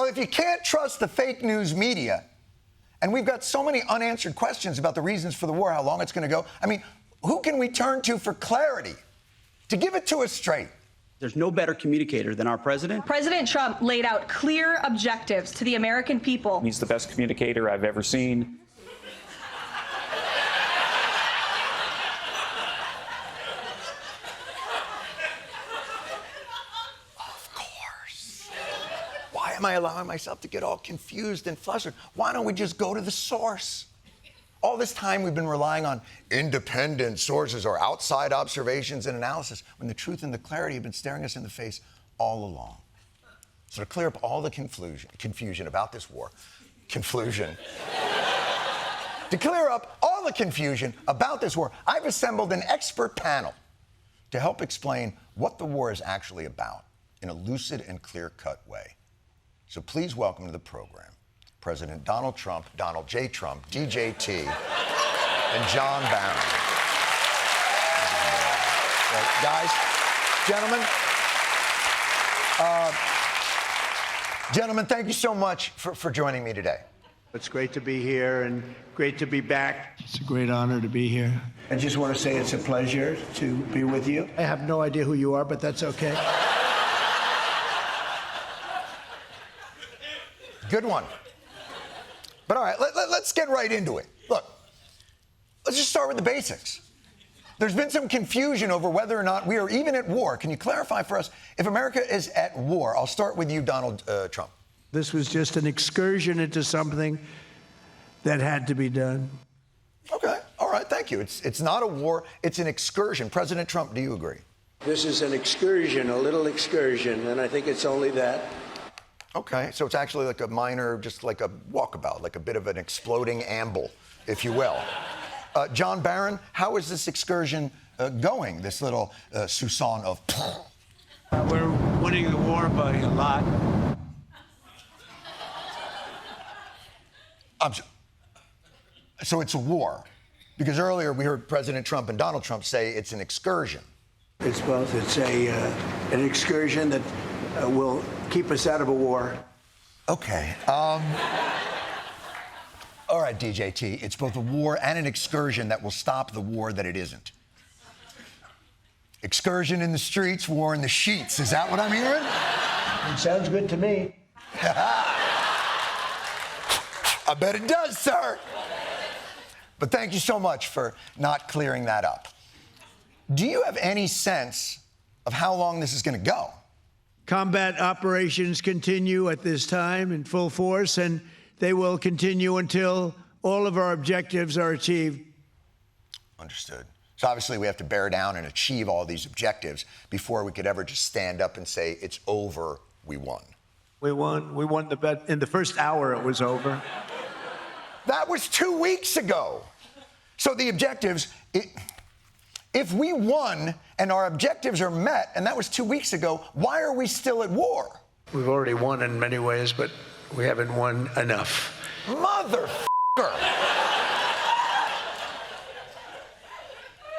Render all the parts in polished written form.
Well, if you can't trust the fake news media, and we've got so many unanswered questions about the reasons for the war, how long it's going to go, I mean, who can we turn to for clarity? To give it to us straight. There's no better communicator than our president. President Trump laid out clear objectives to the American people. He's the best communicator I've ever seen. Of course. Why am I allowing myself to get all confused and flustered? Why don't we just go to the source? All this time we've been relying on independent sources or outside observations and analysis, when the truth and the clarity have been staring us in the face all along. So to clear up all the confusion about this war, to clear up all the confusion about this war, I've assembled an expert panel to help explain what the war is actually about in a lucid and clear-cut way. So please welcome to the program President Donald Trump, Donald J. Trump, DJT, and Jon Barron. Guys, gentlemen, thank you so much for joining me today. It's great to be here and great to be back. It's a great honor to be here. I just want to say it's a pleasure to be with you. I have no idea who you are, but that's okay. Good one. But all right, let's get right into it. Look, let's just start with the basics. There's been some confusion over whether or not we are even at war. Can you clarify for us if America is at war? I'll start with you, Donald Trump. This was just an excursion into something that had to be done. Okay, all right, thank you. It's not a war, it's an excursion. President Trump, do you agree? This is an excursion, a little excursion, and I think it's only that. Okay, so it's actually like a minor, just like a walkabout, like a bit of an exploding amble, if you will. Jon Barron, how is this excursion going, this little soupçon of... We're winning the war by a lot. So it's a war, because earlier we heard President Trump and Donald Trump say it's an excursion. It's both. It's an excursion that will keep us out of a war. Okay. All right, DJT, it's both a war and an excursion that will stop the war that it isn't. Excursion in the streets, war in the sheets. Is that what I'm hearing? It sounds good to me. I bet it does, sir. But thank you so much for not clearing that up. Do you have any sense of how long this is going to go? Combat operations continue at this time in full force, and they will continue until all of our objectives are achieved. Understood. So obviously we have to bear down and achieve all these objectives before we could ever just stand up and say, it's over, we won. We won. We won the bet. In the first hour, it was over. That was 2 weeks ago. So the objectives, if we won and our objectives are met, and that was 2 weeks ago, why are we still at war? We've already won in many ways, but we haven't won enough. Motherfucker!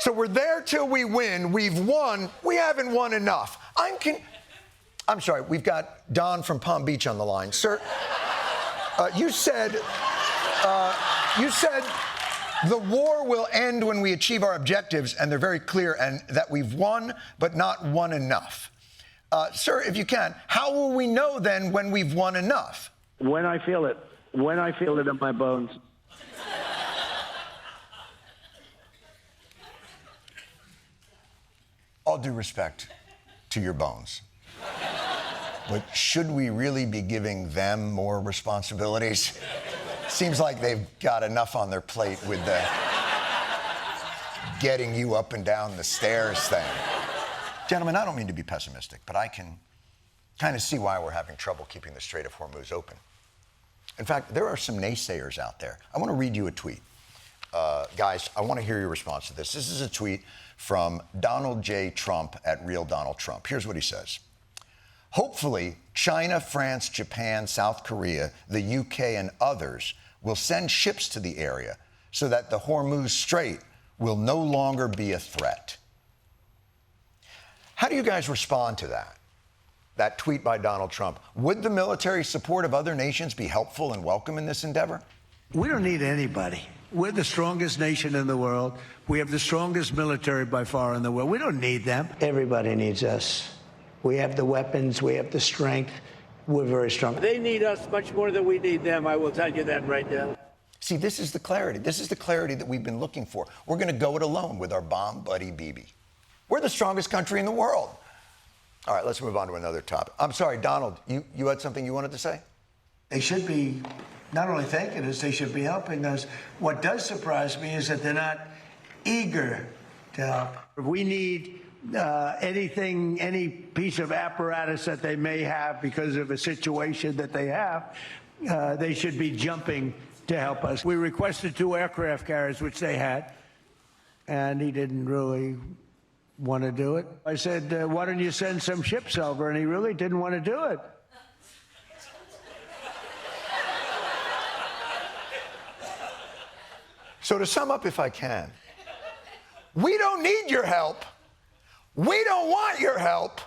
So we're there till we win. We've won. We haven't won enough. I'm sorry, we've got Don from Palm Beach on the line. Sir, you said the war will end when we achieve our objectives, and they're very clear, and that we've won, but not won enough. Sir, if you can, how will we know then when we've won enough? When I feel it in my bones. All due respect to your bones. But should we really be giving them more responsibilities? Seems like they've got enough on their plate with the getting you up and down the stairs thing. Gentlemen, I don't mean to be pessimistic, but I can kind of see why we're having trouble keeping the Strait of Hormuz open. In fact, there are some naysayers out there. I want to read you a tweet. Guys, I want to hear your response to this. This is a tweet from Donald J. Trump at Real Donald Trump. Here's what he says. Hopefully, China, France, Japan, South Korea, the UK, and others will send ships to the area so that the Hormuz Strait will no longer be a threat. How do you guys respond to that? that tweet by Donald Trump. Would the military support of other nations be helpful and welcome in this endeavor? We don't need anybody. We're the strongest nation in the world. We have the strongest military by far in the world. We don't need them. Everybody needs us. We have the weapons. We have the strength. We're very strong. They need us much more than we need them. I will tell you that right now. See, this is the clarity. This is the clarity that we've been looking for. We're going to go it alone with our bomb buddy Bibi. We're the strongest country in the world. All right, let's move on to another topic. I'm sorry, Donald, you had something you wanted to say? They should be not only thanking us, they should be helping us. What does surprise me is that they're not eager to help. If we need anything, any piece of apparatus that they may have because of a situation that they have, they should be jumping to help us. We requested 2 aircraft carriers, which they had, and he didn't really want to do it. I said, why don't you send some ships over? And he really didn't want to do it. So to sum up, if I can, we don't need your help. We don't want your help.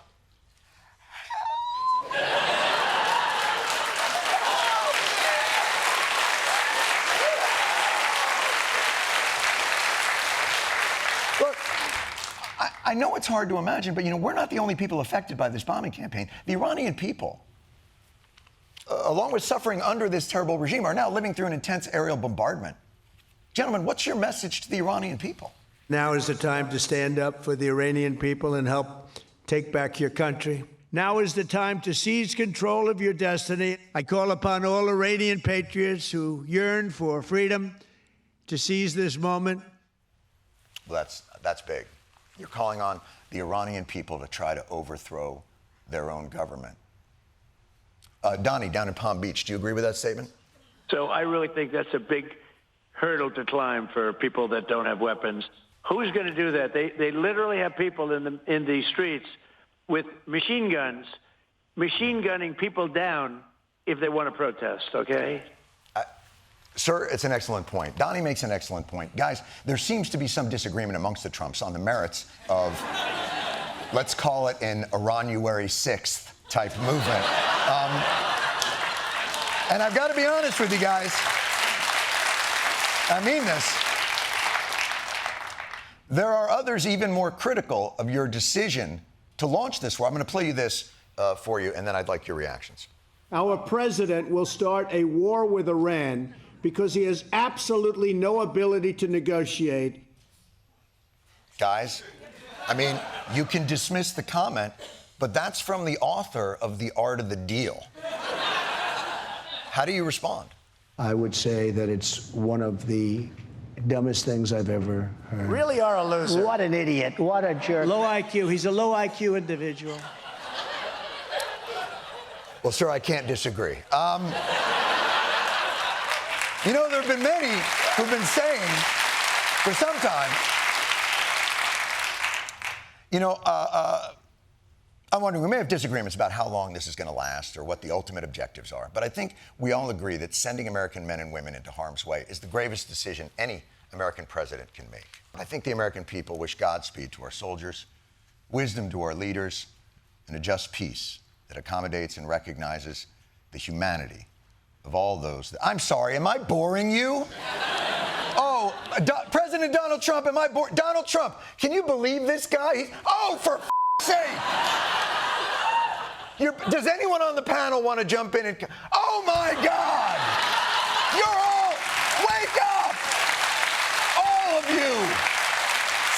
Look, I know it's hard to imagine, but we're not the only people affected by this bombing campaign. The Iranian people, along with suffering under this terrible regime, are now living through an intense aerial bombardment. Gentlemen, what's your message to the Iranian people? Now is the time to stand up for the Iranian people and help take back your country. Now is the time to seize control of your destiny. I call upon all Iranian patriots who yearn for freedom to seize this moment. Well, that's big. You're calling on the Iranian people to try to overthrow their own government. Donnie, down in Palm Beach, do you agree with that statement? So I really think that's a big hurdle to climb for people that don't have weapons. Who's going to do that? They literally have people in the streets with machine guns, machine gunning people down if they want to protest, okay? Sir, it's an excellent point. Donnie makes an excellent point. Guys, there seems to be some disagreement amongst the Trumps on the merits of, let's call it an Iranuary 6th type movement. And I've got to be honest with you guys. I mean this. There are others even more critical of your decision to launch this war. I'm going to play you this for you, and then I'd like your reactions. Our president will start a war with Iran because he has absolutely no ability to negotiate. Guys, I mean, you can dismiss the comment, but that's from the author of The Art of the Deal. How do you respond? I would say that it's one of the dumbest things I've ever heard. Really are a loser. What an idiot. What a jerk. Low IQ. He's a low IQ individual. Well, sir, I can't disagree. There have been many who've been saying for some time, I'm wondering, we may have disagreements about how long this is going to last or what the ultimate objectives are, but I think we all agree that sending American men and women into harm's way is the gravest decision any American president can make. I think the American people wish Godspeed to our soldiers, wisdom to our leaders, and a just peace that accommodates and recognizes the humanity of all those. I'm sorry, am I boring you? Oh, President Donald Trump, am I boring? Donald Trump, can you believe this guy? For sake! Does anyone on the panel want to jump in and... Oh, my God! You're all... Wake up! All of you!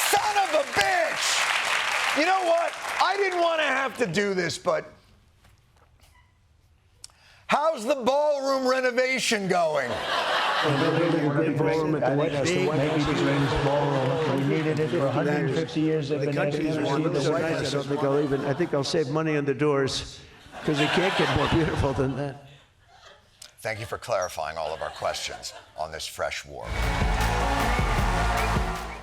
Son of a bitch! You know what? I didn't want to have to do this, but... How's the ballroom renovation going? We needed it for 150 years. The country's one of the white. I think I'll save money on the doors because it can't get more beautiful than that. Thank you for clarifying all of our questions on this fresh war.